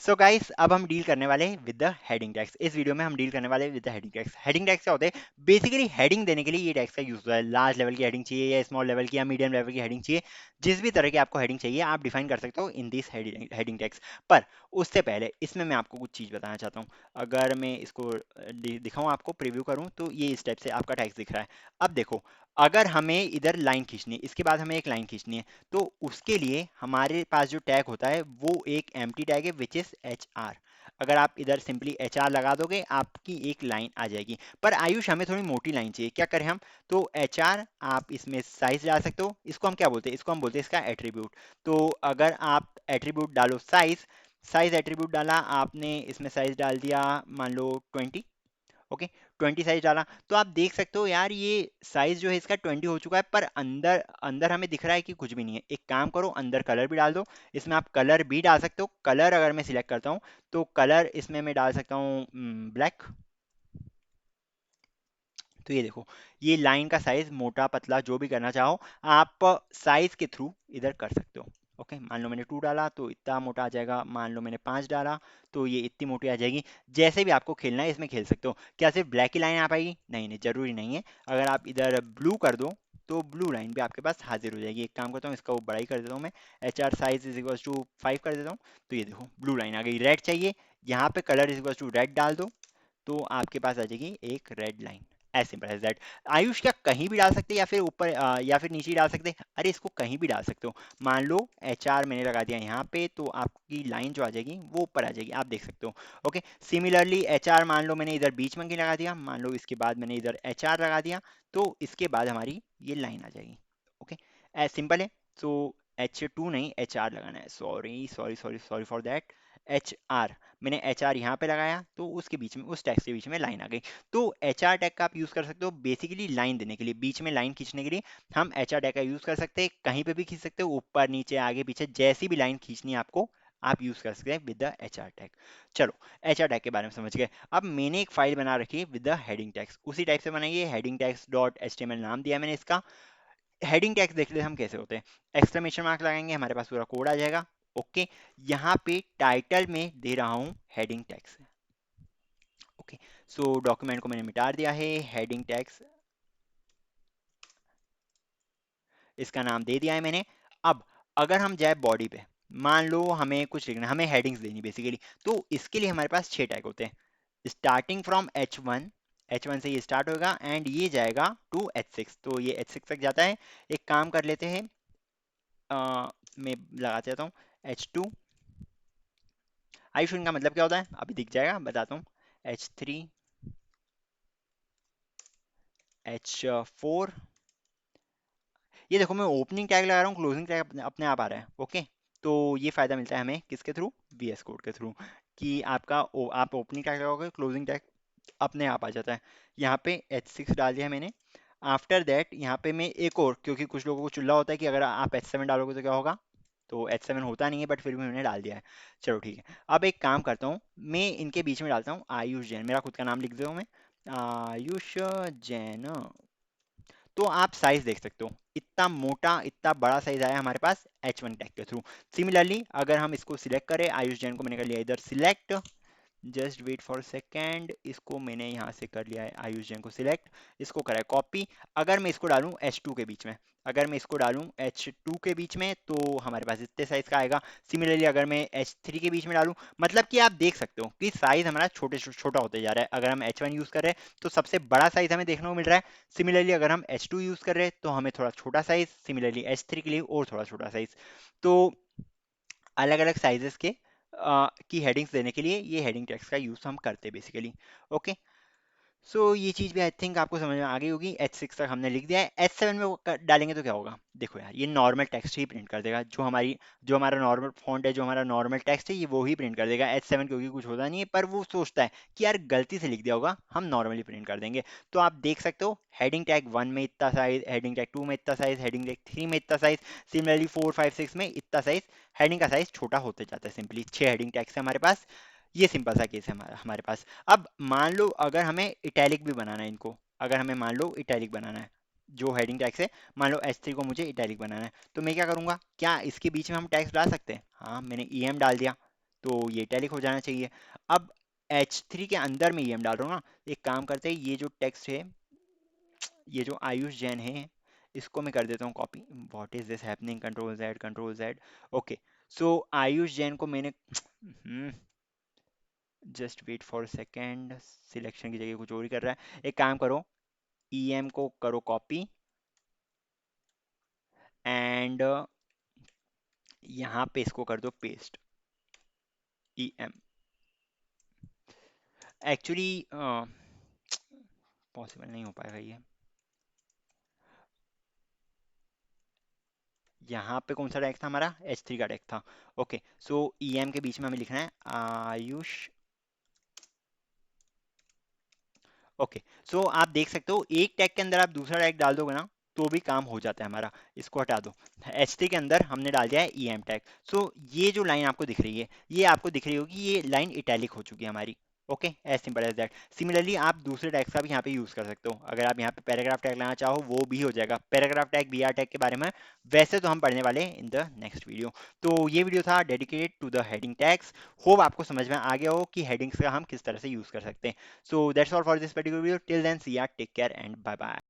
So guys, अब हम deal करने वाले हैं विद द हेडिंग टैग्स। इस वीडियो में हम डील करने वाले हैं with the heading tags. Heading tags क्या होते हैं? बेसिकली हेडिंग देने के लिए ये टैग्स का यूज होता है। लार्ज लेवल की हेडिंग चाहिए या स्मॉल लेवल की या मीडियम लेवल की हेडिंग चाहिए, जिस भी तरह की आपको हेडिंग चाहिए आप डिफाइन कर सकते हो इन दिस हेडिंग टैग्स। पर उससे पहले इसमें मैं आपको कुछ चीज़ बताना चाहता हूँ। अगर मैं इसको दिखाऊँ, आपको प्रीव्यू करूँ, तो ये इस टाइप से आपका टैग्स दिख रहा है। अब देखो, अगर हमें इधर लाइन खींचनी है, इसके बाद हमें एक लाइन खींचनी है, तो उसके लिए हमारे पास जो टैग होता है वो एक एम्प्टी टैग है विच इज एच आर। अगर आप इधर सिंपली एच आर लगा दोगे, आपकी एक लाइन आ जाएगी। पर आयुष, हमें थोड़ी मोटी लाइन चाहिए, क्या करें हम? तो एच आर, आप इसमें साइज डाल सकते हो। इसको हम क्या बोलते हैं? इसको हम बोलते हैं इसका एट्रीब्यूट। तो अगर आप एट्रीब्यूट डालो साइज, साइज एट्रीब्यूट डाला आपने, इसमें साइज डाल दिया मान लो 20। ओके, 20 साइज डाला, तो आप देख सकते हो यार ये साइज जो है इसका 20 हो चुका है, पर अंदर अंदर हमें दिख रहा है कि कुछ भी नहीं है। एक काम करो, अंदर कलर भी डाल दो। इसमें आप कलर भी डाल सकते हो। कलर अगर मैं सिलेक्ट करता हूँ, तो कलर इसमें मैं डाल सकता हूँ ब्लैक। तो ये देखो, ये लाइन का साइज मोटा पतला जो भी करना चाहो आप साइज के थ्रू इधर कर सकते हो। ओके, मान लो मैंने 2 डाला तो इतना मोटा आ जाएगा, मान लो मैंने 5 डाला तो ये इतनी मोटी आ जाएगी। जैसे भी आपको खेलना है इसमें खेल सकते हो। क्या सिर्फ ब्लैक की लाइन आ पाएगी? नहीं नहीं, जरूरी नहीं है। अगर आप इधर ब्लू कर दो तो ब्लू लाइन भी आपके पास हाजिर हो जाएगी। एक काम करता हूँ, इसका वो बड़ा ही कर देता हूँ मैं। H R size is equal to 5 कर देता हूँ। तो ये देखो, ब्लू लाइन आ गई। रेड चाहिए, यहाँ पे colour is equal to red डाल दो, तो आपके पास आ जाएगी एक red line. As simple as that. Ayush, क्या कहीं भी डाल सकते हैं या फिर ऊपर या फिर नीचे ही डाल सकते हैं? अरे इसको कहीं भी डाल सकते हो। मान लो एच आर मैंने लगा दिया यहाँ पे, तो आपकी लाइन जो आ जाएगी वो ऊपर आ जाएगी, आप देख सकते हो। ओके, सिमिलरली एच आर मान लो मैंने इधर बीच में की लगा दिया, मान लो इसके बाद मैंने इधर एच आर लगा दिया, तो इसके बाद हमारी ये लाइन आ जाएगी। ओके, एज सिंपल है। तो एच टू नहीं, एच आर लगाना है। Sorry sorry sorry sorry for that. H R, मैंने एच आर यहाँ पे लगाया तो उसके बीच में, उस टैग के बीच में लाइन आ गई। तो एच आर टैग का आप यूज़ कर सकते हो बेसिकली लाइन देने के लिए, बीच में लाइन खींचने के लिए हम एच आर टैग का यूज़ कर सकते हैं। कहीं पे भी खींच सकते हो, ऊपर नीचे आगे पीछे, जैसी भी लाइन खींचनी है आपको, आप यूज़ कर सकते हैं with the H R tag. चलो, एच आर टैग के बारे में समझ गए। अब मैंने एक फाइल बना रखी है विद द हेडिंग टैग्स, उसी टाइप से बनाइए। Heading tags dot H T M L नाम दिया मैंने इसका। हेडिंग टैग्स देख लेते हैं हम कैसे होते हैं। एक्सक्लेमेशन मार्क लगाएंगे, हमारे पास पूरा कोड आ जाएगा। ओके, यहाँ पे टाइटल में दे रहा हूँ हेडिंग टैग्स। ओके, सो डॉक्यूमेंट को मैंने मिटा दिया है, हेडिंग टैग्स इसका नाम दे दिया है मैंने। अब अगर हम जाए बॉडी पे, मान लो हमें कुछ लिखना है, हमें हेडिंग्स देनी बेसिकली, तो इसके लिए हमारे पास 6 टैग होते हैं। स्टार्टिंग फ्रॉम H1, H1 से ये स्टार्ट होगा एंड ये जाएगा टू H6, तो ये H6 तक जाता है। एक काम कर लेते हैं, मैं लगा देता हूँ H2। आई शून्य का मतलब क्या होता है अभी दिख जाएगा, बताता हूँ। H3, H4, ये देखो मैं ओपनिंग टैग लगा रहा हूँ, क्लोजिंग टैग अपने अपने आप आ रहा है। ओके, तो ये फायदा मिलता है हमें किसके थ्रू? VS कोड के थ्रू, कि आप ओपनिंग टैग लगाओगे, क्लोजिंग टैग अपने आप आ जाता है। यहाँ पे H6 डाल दिया मैंने। आफ्टर दैट यहाँ पे मैं एक और, क्योंकि कुछ लोगों को चुल्ला होता है कि अगर आप H7 डालोगे तो क्या होगा, तो H7 होता नहीं है, बट फिर भी मैंने डाल दिया है। चलो ठीक है, अब एक काम करता हूँ, मैं इनके बीच में डालता हूँ आयुष जैन, मेरा खुद का नाम लिख दे मैं, आयुष जैन। तो आप साइज देख सकते हो, इतना मोटा इतना बड़ा साइज आया हमारे पास H1 टैग के थ्रू। सिमिलरली अगर हम इसको सिलेक्ट करें, आयुष जैन को मैंने कर लिया इधर select, just wait for second, इसको मैंने यहाँ से कर लिया है आयुष जैन को सिलेक्ट, इसको करा है कॉपी। अगर मैं इसको डालूं H2 के बीच में, अगर मैं इसको डालूं H2 के बीच में, तो हमारे पास इतने साइज का आएगा। सिमिलरली अगर मैं H3 के बीच में डालूं, मतलब कि आप देख सकते हो कि साइज हमारा छोटा होते जा रहा है। अगर हम H1 यूज कर रहे हैं तो सबसे बड़ा साइज हमें देखने को मिल रहा है। सिमिलरली अगर हम H2 यूज कर रहे हैं तो हमें थोड़ा छोटा साइज, सिमिलरली H3 के लिए और थोड़ा छोटा साइज। तो अलग अलग साइजेस के की हेडिंग्स देने के लिए ये हेडिंग टेक्स्ट का यूज हम करते हैं बेसिकली। ओके, सो ये चीज़ भी आई थिंक आपको समझ में आ गई होगी। H6 तक हमने लिख दिया है। H7 में वो डालेंगे तो क्या होगा? देखो यार, ये नॉर्मल टेक्स्ट ही प्रिंट कर देगा, जो हमारा नॉर्मल फॉन्ट है, जो हमारा नॉर्मल टेक्स्ट है, ये वो ही प्रिंट कर देगा। H7 क्योंकि कुछ होता नहीं है, पर वो सोचता है कि यार गलती से लिख दिया होगा, हम नॉर्मली प्रिंट कर देंगे। तो आप देख सकते हो, हेडिंग टैग 1 में इतना साइज, हेडिंग टैग 2 में इतना साइज, हेडिंग टैग 3 में इतना साइज, सिमिलरली 4 5 6 में इतना साइज। हेडिंग का साइज छोटा होते जाता है सिंपली। 6 हेडिंग टैग्स है हमारे पास। ये सिंपल सा केस है हमारे पास। अब मान लो अगर हमें इटैलिक भी बनाना है इनको, अगर हमें मान लो इटैलिक बनाना है, जो हेडिंग टैक्स है, मान लो H3 को मुझे इटैलिक बनाना है, तो मैं क्या करूंगा? क्या इसके बीच में हम टैक्स डाल सकते हैं? हाँ, मैंने EM डाल दिया, तो ये इटैलिक हो जाना चाहिए। अब H3 के अंदर में EM डाल रहा हूँ ना, एक काम करते हैं, ये जो टेक्स्ट है, ये जो आयुष जैन है, इसको मैं कर देता हूँ copy. What is this happening, control Z, control Z। Okay, so Ayush Jain को मैंने just wait for second, selection की जगह कुछ और ही कर रहा है। एक काम करो, EM को करो कॉपी, एंड यहाँ पे इसको कर दो पेस्ट, EM। एक्चुअली पॉसिबल नहीं हो पाएगा ये। यहाँ पे कौन सा टैग था हमारा, H3 का टैग था। ओके, सो EM के बीच में हमें लिखना है आयुष। ओके, सो आप देख सकते हो एक टैग के अंदर आप दूसरा टैग डाल दोगे ना, तो भी काम हो जाता है हमारा। इसको हटा दो, H3 के अंदर हमने डाल दिया है EM टैग। सो ये जो लाइन आपको दिख रही है, ये आपको दिख रही होगी, ये लाइन इटैलिक हो चुकी है हमारी। Okay, as simple as that. Similarly आप दूसरे टैग्स का भी यहाँ पे यूज कर सकते हो। अगर आप यहाँ पे पैराग्राफ टैग लाना चाहो, वो भी हो जाएगा। पैराग्राफ टैग, BR टैग के बारे में वैसे तो हम पढ़ने वाले हैं इन द नेक्स्ट वीडियो। तो ये वीडियो था dedicated to the heading tags. Hope आपको समझ में आ गया हो कि हेडिंग्स का हम किस तरह से यूज कर सकते हैं। So that's all for this particular video. Till then, see ya, take care, and bye bye.